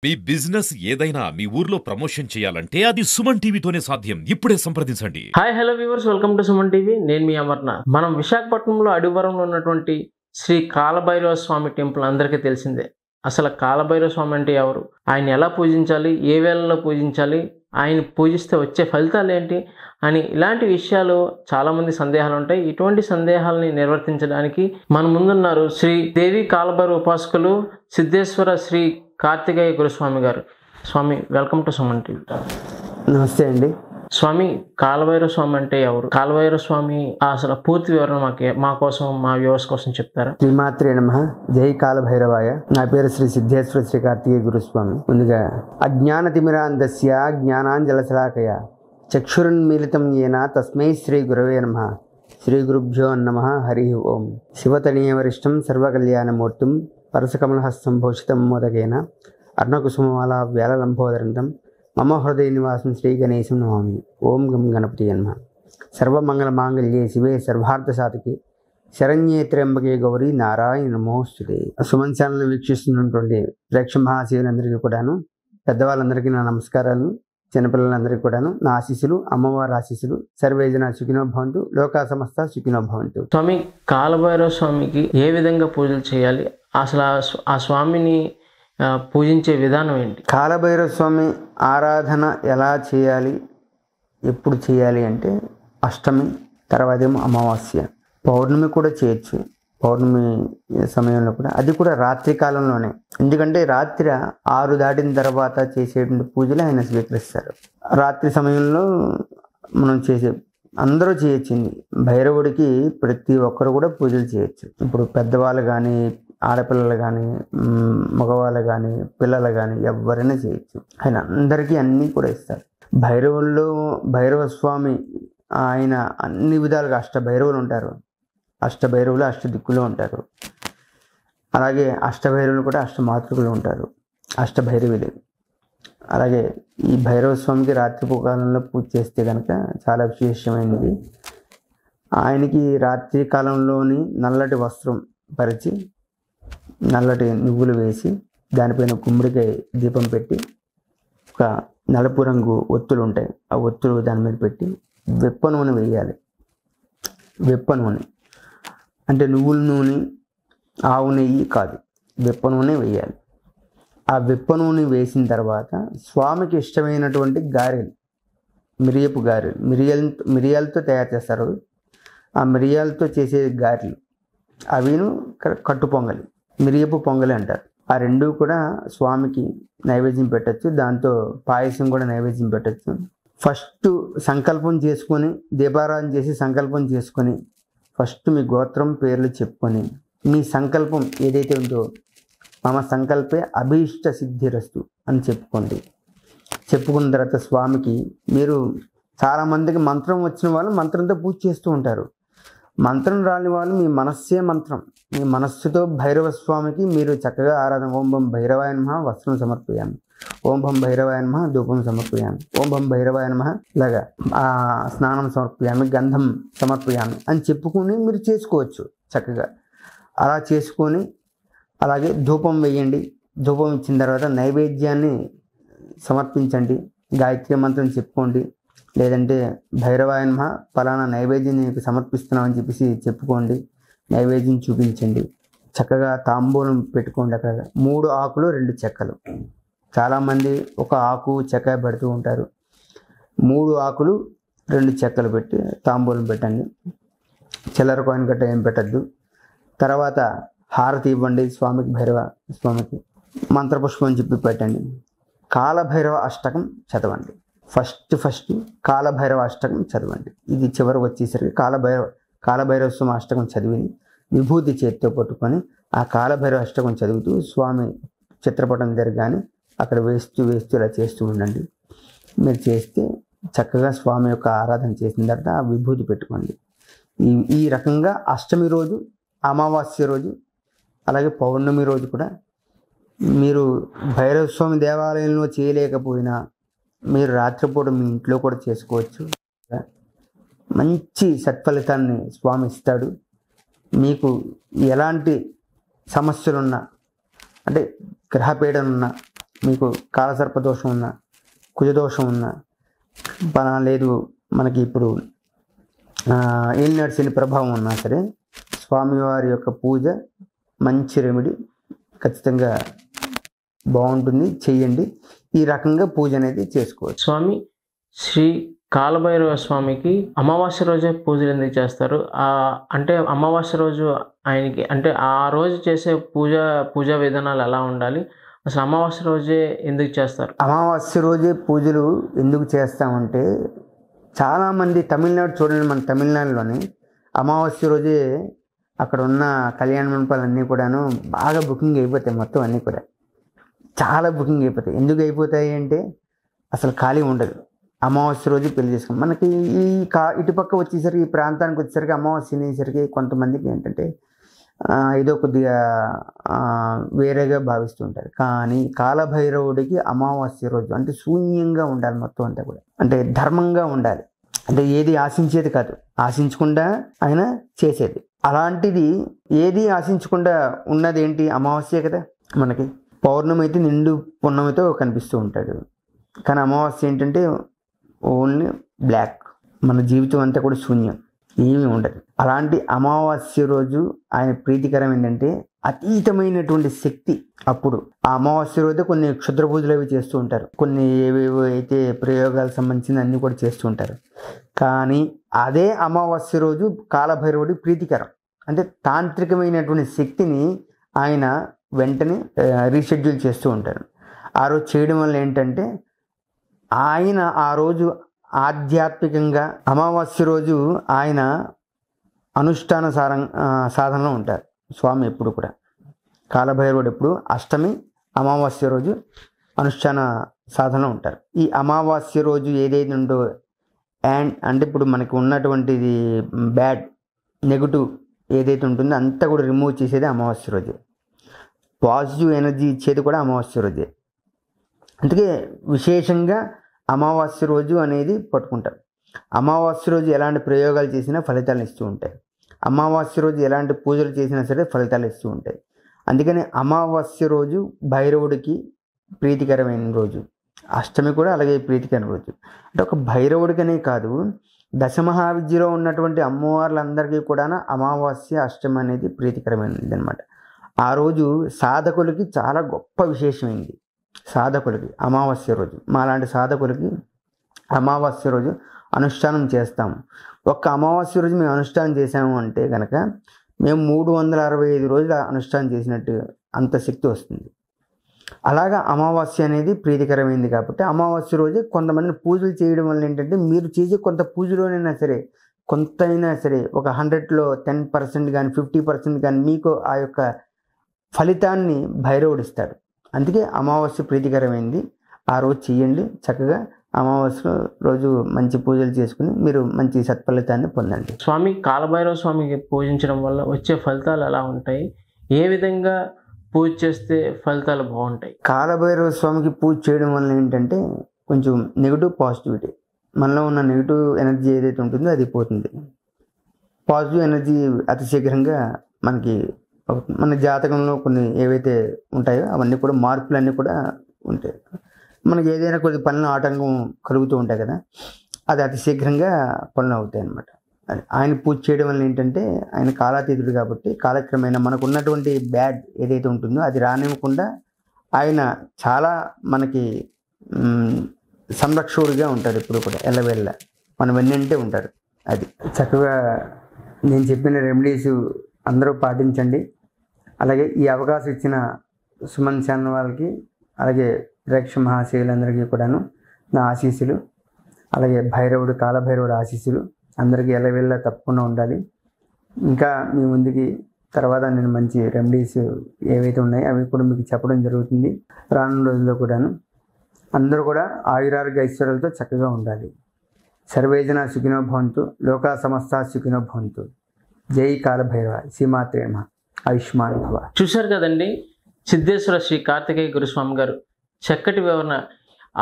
మీ business ఏదైనా మీ ఊర్లో promotion చేయాలంటే అది సుమన్ టీవీతోనే సాధ్యం. ఇప్పుడే సంప్రదించండి. Hi hello viewers, welcome to Suman TV. నేను మీ అమర్నాథ్. మనం విశాఖపట్నంలో అడివరంలో ఉన్నటువంటి శ్రీ కాలభైరవ స్వామి టెంపుల్ అందరికీ తెలిసిందే. అసలు కాలభైరవ స్వామి అంటే ఎవరు, ఆయన ఎలా పూజించాలి, ఏ వేళల్లో పూజించాలి, ఆయన పూజిస్తే వచ్చే ఫలితాలు ఏంటి అని ఇలాంటి విషయాలు చాలామంది సందేహాలు ఉంటాయి. ఇటువంటి సందేహాలని నిర్వర్తించడానికి మన ముందున్నారు శ్రీ దేవి కాలభైరవ ఉపాసకులు సిద్ధేశ్వర శ్రీ కార్తికేయ గురుస్వామి గారు. స్వామి, వెల్కమ్ టు సుమన్ టీవీ. నమస్తే అండి. స్వామి, కాలభైరవ స్వామి అంటే ఎవరు? కాలభైరవ స్వామి అసలు పూర్తి వివరణ మా కోసం, మా వ్యూవర్స్ కోసం చెప్తారా? శ్రీమాత్రే నమః. జై కాలభైరవాయ. నా పేరు శ్రీ సిద్ధేశ్వర శ్రీ కార్తికేయ గురుస్వామి. ముందుగా అజ్ఞానతిమిరాంధస్య జ్ఞానాంజలశలాకయ చక్షురున్మీలితం ఏన తస్మై శ్రీ గురవే నమః. శ్రీ గురుభ్యో నమః. హరి ఓం. శివతనీయవరిష్టం సర్వకళ్యాణమూర్తిం పరసకమలహస్తం భూషితం మోదకేన అర్ణకుసుమమాలా వ్యాలలంబోదరంతం మమ హృదయ నివాసం శ్రీ గణేశం నమామి. ఓం గం గణపతి నమః. సర్వమంగళ మాంగళ్యే శివే సర్వార్థ సాధకే శరణ్యే త్ర్యంబకే గౌరీ నారాయణ నమోస్తుతే. సుమన్ ఛానల్ వీక్షిస్తున్నటువంటి ప్రేక్ష మహాశివులందరికీ కూడాను, పెద్దవాళ్ళందరికీ నా నమస్కారాలు, చిన్నపిల్లలందరికీ కూడాను నా ఆశీస్సులు, అమ్మవారి ఆశీస్సులు. సర్వేజన సుఖినో భవంతు, లోకా సమస్త సుఖినో భవంతు. స్వామి, కాలభైరవ స్వామికి ఏ విధంగా పూజలు చేయాలి, అసలు ఆ స్వామిని పూజించే విధానం ఏంటి? కాలభైరవ స్వామి ఆరాధన ఎలా చేయాలి, ఎప్పుడు చేయాలి అంటే అష్టమి, తర్వాత ఏమో అమావాస్య, పౌర్ణమి కూడా చేయొచ్చు. పౌర్ణమి సమయంలో కూడా, అది కూడా రాత్రి కాలంలోనే. ఎందుకంటే రాత్రి 6 దాటిన తర్వాత చేసేటువంటి పూజలు ఆయన స్వీకరిస్తారు. రాత్రి సమయంలో మనం అందరూ చేయొచ్చింది. భైరవుడికి ప్రతి ఒక్కరు కూడా పూజలు చేయొచ్చు. ఇప్పుడు పెద్దవాళ్ళు కానీ, ఆడపిల్లలు కానీ, మగవాళ్ళు కానీ, పిల్లలు కానీ ఎవరైనా చేయొచ్చు. ఆయన అందరికీ అన్నీ కూడా ఇస్తారు. భైరవ స్వామి ఆయన అన్ని విధాలుగా అష్టభైరవులు ఉంటారు. అష్టభైరవులు అష్టదిక్కులు ఉంటారు. అలాగే అష్టభైరవులు కూడా అష్టమాతృకులు ఉంటారు, అష్టభైరవులు. అలాగే ఈ భైరవ స్వామికి రాత్రి కాలంలో పూజ చేస్తే కనుక చాలా విశేషమైనది. ఆయనకి రాత్రి కాలంలోని నల్లటి వస్త్రం పరిచి, నల్లటి నువ్వులు వేసి, దానిపైన గుమ్మడికాయ దీపం పెట్టి, ఒక నలుపు రంగు ఒత్తులు ఉంటాయి, ఆ ఒత్తులు దాని మీద పెట్టి వెప్ప నూనె వేయాలి. వెప్ప నూనె అంటే నువ్వుల నూనె, ఆవు నెయ్యి కాదు, వెప్ప నూనె వేయాలి. ఆ వెప్ప నూనె వేసిన తర్వాత స్వామికి ఇష్టమైనటువంటి గారెలు, మిరియపు గారెలు, మిరియాలతో తయారు చేస్తారు. ఆ మిరియాలతో చేసే గారెలు, అవిను కట్టు పొంగలి, మిరియపు పొంగలి అంటారు. ఆ రెండు కూడా స్వామికి నైవేద్యం పెట్టచ్చు. దాంతో పాయసం కూడా నైవేద్యం పెట్టచ్చు. ఫస్ట్ సంకల్పం చేసుకొని, దీపారాధన చేసి సంకల్పం చేసుకొని, ఫస్ట్ మీ గోత్రం పేర్లు చెప్పుకొని, మీ సంకల్పం ఏదైతే ఉందో, మమ సంకల్పే అభీష్ట సిద్ధిరస్తు అని చెప్పుకోండి. చెప్పుకున్న తర్వాత స్వామికి, మీరు చాలామందికి మంత్రం వచ్చిన వాళ్ళు మంత్రంతో పూజ చేస్తూ ఉంటారు. మంత్రం రాని వాళ్ళు మీ మనస్సే మంత్రం, మీ మనస్సుతో భైరవ స్వామికి మీరు చక్కగా ఆరాధన. ఓం భం భైరవాయ నమః వస్త్రం సమర్పయామి, ఓం భం భైరవాయ నమః ధూపం సమర్పయామి, ఓం భం భైరవాయ నమః ఇలాగా స్నానం సమర్పయామి, గంధం సమర్పయామి అని చెప్పుకుని మీరు చేసుకోవచ్చు చక్కగా. అలా చేసుకొని అలాగే ధూపం వేయండి. ధూపం ఇచ్చిన తర్వాత నైవేద్యాన్ని సమర్పించండి. గాయత్రి మంత్రం చెప్పుకోండి. లేదంటే భైరవాయ నమః ఫలానా నైవేద్యం నీకు సమర్పిస్తున్నామని చెప్పేసి చెప్పుకోండి. నైవేద్యం చూపించండి. చక్కగా తాంబూలం పెట్టుకోండి. అక్కడ 3 ఆకులు 2 చెక్కలు. చాలామంది ఒక ఆకు చెక్క పెడుతూ ఉంటారు. 3 ఆకులు 2 చెక్కలు పెట్టి తాంబూలం పెట్టండి. చిల్లర కాయిన్ గట్ట ఏం పెట్టద్దు. తర్వాత హారతి ఇవ్వండి స్వామికి, భైరవ స్వామికి. మంత్రపుష్పం చెప్పి పెట్టండి. కాలభైరవ అష్టకం చదవండి. ఫస్ట్ కాలభైరవ అష్టకం చదవండి. ఇది చివరికి వచ్చేసరికి కాలభైరవ స్వామి అష్టకం చదివి విభూతి చేతితో పట్టుకొని ఆ కాలభైరవ అష్టకం చదువుతూ స్వామి చిత్రపటం దగ్గర కానీ అక్కడ వేస్తూ ఇలా చేస్తూ ఉండండి. మీరు చేస్తే చక్కగా స్వామి యొక్క ఆరాధన చేసిన తర్వాత ఆ విభూతి పెట్టుకోండి. ఈ రకంగా అష్టమి రోజు, అమావాస్య రోజు, అలాగే పౌర్ణమి రోజు కూడా మీరు భైరవ స్వామి దేవాలయంలో చేయలేకపోయినా మీరు రాత్రిపూట మీ ఇంట్లో కూడా చేసుకోవచ్చు. మంచి సత్ఫలితాన్ని స్వామి ఇస్తాడు. మీకు ఎలాంటి సమస్యలున్నా, అంటే గ్రహపీడనున్నా, మీకు కాలసర్ప దోషం ఉన్నా, కుజదోషం ఉన్నా, లేదు మనకి ఇప్పుడు ఏలినాడు శని ప్రభావం ఉన్నా సరే స్వామివారి యొక్క పూజ మంచి రెమెడీ, ఖచ్చితంగా బాగుంటుంది, చెయ్యండి. ఈ రకంగా పూజ అనేది చేసుకోవచ్చు. స్వామి, శ్రీ కాలభైరవ స్వామికి అమావాస్య రోజే పూజలు ఎందుకు చేస్తారు? అంటే అమావాస్య రోజు ఆయనకి అంటే ఆ రోజు చేసే పూజా విధానాలు ఎలా ఉండాలి? అసలు అమావాస్య రోజే ఎందుకు చేస్తారు? అమావాస్య రోజే పూజలు ఎందుకు చేస్తామంటే, చాలామంది తమిళనాడు చూడండి, మన తమిళనాడులోని అమావాస్య రోజే అక్కడ ఉన్న కళ్యాణ మండపాలన్నీ కూడాను బాగా బుకింగ్ అయిపోతాయి. మొత్తం అన్నీ కూడా చాలా బుకింగ్ అయిపోతాయి. ఎందుకు అయిపోతాయి అంటే అసలు ఖాళీ ఉండదు. అమావాస్య రోజు పెళ్లి చేసుకుంటాం. మనకి ఇటుపక్క వచ్చేసరికి, ఈ ప్రాంతానికి వచ్చేసరికి అమావాస్య అనేసరికి కొంతమందికి ఏంటంటే ఏదో కొద్దిగా వేరేగా భావిస్తుంటారు. కానీ కాలభైరవుడికి అమావాస్య రోజు అంటే శూన్యంగా ఉండాలి, మొత్తం అంతా కూడా అంటే ధర్మంగా ఉండాలి. అంటే ఏది ఆశించేది కాదు, ఆశించకుండా ఆయన చేసేది. అలాంటిది ఏది ఆశించకుండా ఉన్నది ఏంటి? అమావాస్య కదా. మనకి పౌర్ణమి అయితే నిండు పున్నమితో కనిపిస్తూ ఉంటాడు, కానీ అమావాస్య ఏంటంటే ఓన్లీ బ్లాక్, మన జీవితం అంతా కూడా శూన్యం, ఏమీ ఉండదు. అలాంటి అమావాస్య రోజు ఆయన ప్రీతికరం ఏంటంటే అతీతమైనటువంటి శక్తి. అప్పుడు ఆ అమావాస్య రోజు కొన్ని క్షుద్ర పూజలు అవి చేస్తూ ఉంటారు, కొన్ని ఏవేవో అయితే ప్రయోగాలకు సంబంధించిన అన్ని కూడా చేస్తూ ఉంటారు. కానీ అదే అమావాస్య రోజు కాలభైరవుడి ప్రీతికరం. అంటే తాంత్రికమైనటువంటి శక్తిని ఆయన వెంటనే రీషెడ్యూల్ చేస్తూ ఉంటారు. ఆ రోజు చేయడం వల్ల ఏంటంటే ఆయన ఆ రోజు ఆధ్యాత్మికంగా, అమావాస్య రోజు ఆయన అనుష్ఠాన సాధనలో ఉంటారు స్వామి ఎప్పుడు కూడా. కాలభైరవుడు ఎప్పుడు అష్టమి అమావాస్య రోజు అనుష్ఠాన సాధనలో ఉంటారు. ఈ అమావాస్య రోజు ఏదైతే ఉందో అంటే ఇప్పుడు మనకి ఉన్నటువంటిది బ్యాడ్ నెగటివ్ ఏదైతే ఉంటుందో అంతా కూడా రిమూవ్ చేసేది అమావాస్య రోజే. పాజిటివ్ ఎనర్జీ ఇచ్చేది కూడా అమావాస్య రోజే. అందుకే విశేషంగా అమావాస్య రోజు అనేది పట్టుకుంటారు. అమావాస్య రోజు ఎలాంటి ప్రయోగాలు చేసినా ఫలితాలు ఇస్తూ ఉంటాయి. అమావాస్య రోజు ఎలాంటి పూజలు చేసినా సరే ఫలితాలు ఇస్తూ ఉంటాయి. అందుకని అమావాస్య రోజు భైరవుడికి ప్రీతికరమైన రోజు. అష్టమి కూడా అలాగే ప్రీతికరమైన రోజు. అంటే ఒక భైరవుడికనే కాదు, దశమహావిద్యలో ఉన్నటువంటి అమ్మవార్లందరికీ కూడా అమావాస్య అష్టమి అనేది ప్రీతికరమైనది అనమాట. ఆ రోజు సాధకులకి చాలా గొప్ప విశేషమైంది. సాధకులకి అమావాస్య రోజు, మాలాంటి సాధకులకి అమావాస్య రోజు అనుష్ఠానం చేస్తాము. ఒక్క అమావాస్య రోజు మేము అనుష్ఠానం చేసాము అంటే కనుక మేము 365 రోజుల అనుష్ఠానం చేసినట్టు అంత శక్తి వస్తుంది. అలాగా అమావాస్య అనేది ప్రీతికరమైంది కాబట్టి అమావాస్య రోజు కొంతమంది పూజలు చేయడం వల్ల ఏంటంటే మీరు చేసే కొంత పూజలోనైనా సరే కొంతైనా సరే ఒక 100లో 10% కానీ 50% కానీ మీకు ఆ యొక్క ఫలితాన్ని భైరవుడు ఇస్తాడు. అందుకే అమావాస్య ప్రీతికరమైంది. ఆ రోజు చేయండి. చక్కగా అమావాస్య రోజు మంచి పూజలు చేసుకుని మీరు మంచి సత్ఫలితాన్ని పొందండి. స్వామి, కాలభైరవ స్వామికి పూజించడం వల్ల వచ్చే ఫలితాలు ఎలా ఉంటాయి? ఏ విధంగా పూజ చేస్తే ఫలితాలు బాగుంటాయి? కాలభైరవ స్వామికి పూజ చేయడం వల్ల ఏంటంటే కొంచెం నెగిటివ్ పాజిటివిటీ, మనలో ఉన్న నెగిటివ్ ఎనర్జీ ఏదైతే ఉంటుందో అది పోతుంది. పాజిటివ్ ఎనర్జీ అతి శీఘ్రంగా మనకి మన జాతకంలో కొన్ని ఏవైతే ఉంటాయో అవన్నీ కూడా మార్పులన్నీ కూడా ఉంటాయి. మనకి ఏదైనా కొద్ది పనులు ఆటంకం కలుగుతూ ఉంటాయి కదా, అది అతి శీఘ్రంగా పనులు అవుతాయి అన్నమాట. ఆయన పూజ చేయడం వల్ల ఏంటంటే ఆయన కాలాతీతుడు కాబట్టి కాలక్రమేణా మనకు ఉన్నటువంటి బ్యాడ్ ఏదైతే ఉంటుందో అది రానివ్వకుండా ఆయన చాలా మనకి సంరక్షకుడిగా ఉంటాడు. ఇప్పుడు కూడా ఎల్లవేళ్ళ మనం వెన్నంటే ఉంటారు. అది చక్కగా నేను చెప్పిన రెమెడీస్ అందరూ పాటించండి. అలాగే ఈ అవకాశం ఇచ్చిన సుమన్ ఛానల్ వాళ్ళకి, అలాగే ప్రేక్ష మహాశయులందరికీ కూడాను నా ఆశీస్సులు, అలాగే కాలభైరవుడు ఆశీస్సులు అందరికీ ఎల్లవేళ్ళ తప్పకుండా ఉండాలి. ఇంకా మీ ముందుకి తర్వాత నేను మంచి రెమెడీస్ ఏవైతే ఉన్నాయో అవి కూడా మీకు చెప్పడం జరుగుతుంది రానున్న రోజుల్లో కూడాను. అందరూ కూడా ఆయురారోగ్య ఐశ్వర్యాలతో చక్కగా ఉండాలి. సర్వేజన సుఖినో భవంతు, లోకా సమస్త సుఖినో భవంతు. జై కాలభైరవ. శ్రీమాత్రే నమః. ఆయుష్మాన్ భవ. చూశారు కదండి, సిద్ధేశ్వర శ్రీ కార్తికేయ గురుస్వామి గారు చక్కటి వివరణ.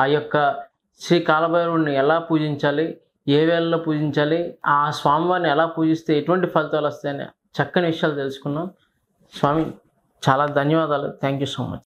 ఆ యొక్క శ్రీ కాలభైరవుడిని ఎలా పూజించాలి, ఏ వేళలో పూజించాలి, ఆ స్వామివారిని ఎలా పూజిస్తే ఎటువంటి ఫలితాలు వస్తాయని చక్కని విషయాలు తెలుసుకున్నాం. స్వామి, చాలా ధన్యవాదాలు. Thank you so much.